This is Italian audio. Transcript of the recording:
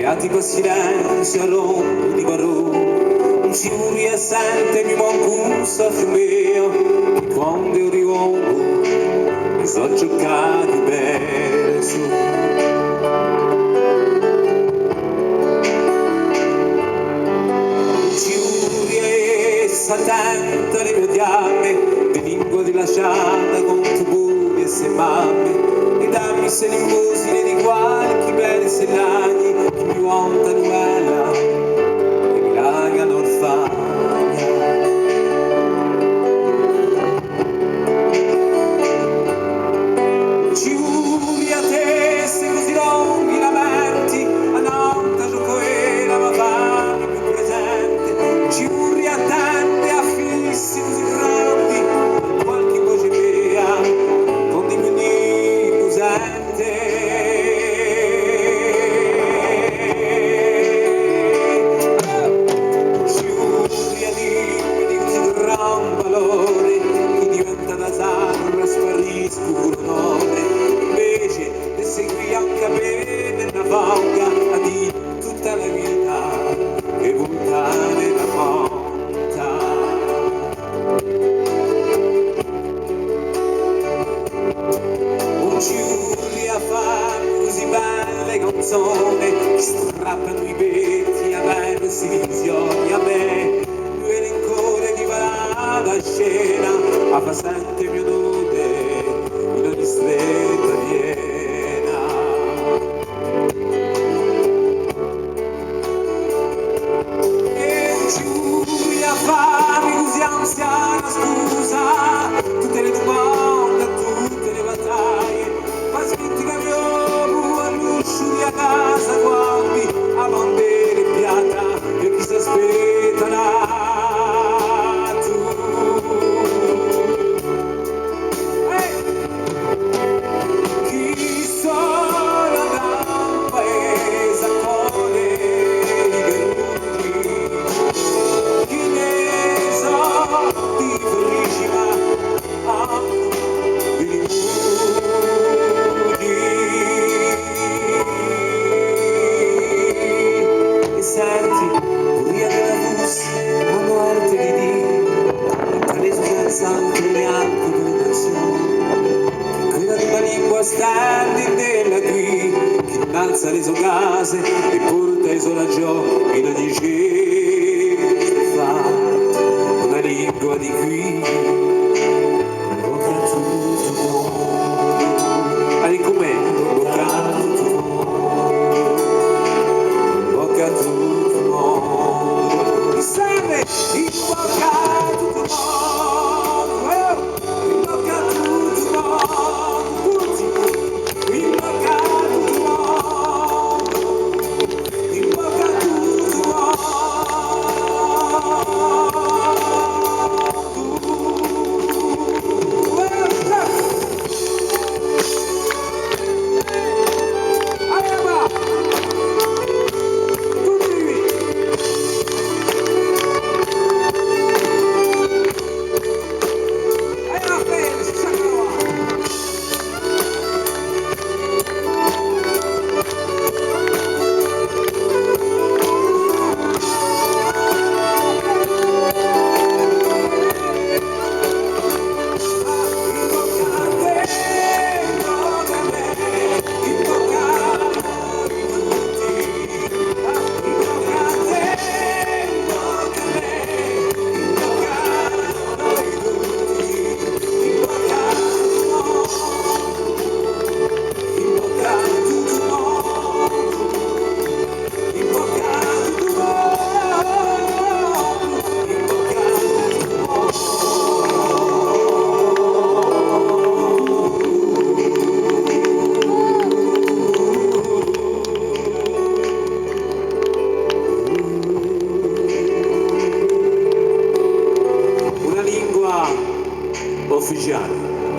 Beatico silenzio a rompo di barone, un ciuri assente mi mancusa mio, che quando io rivolgo mi so giocare verso. Ciuri e s'attenta le mie diamme, di lingua dilasciata con tubuli e se mamme, e dammi se l'immosine di qualche belle sellagni, che mi monta novella e mi lagano orfagna. Ciuri a te se così lunghi lamenti, a notte gioco e la fammi più presente. Ciuri attende a fissi così grandi, qualche voce mia con di più musente. Ciuri a dimmi di così gran valore, che diventa da sacro e sparisco l'onore. Invece ne seguì anche bene una fauca a di tutta la vita che puntane la monta. Un ciuri a fare così belle canzoni, strappano i petti a versi visioni a me, due lencore di balada scena, a fa sente mio nome in ogni stretta piena. E un ciuri a farmi così anziana scusa, tutte le domande, tutte le battaglie, ma smetti che mio all'uscio di a casa quando a bandere piata e chi si aspetta là. Standing della qui che innalza le sue case e porta i suoi ragioni e non dice fa una lingua di qui bocca tutto il mondo ricomendo bocca tutto il mondo bocca tutto il mondo mi serve in bocca tutto il mondo in bocca tutto il mondo. Ufficiale.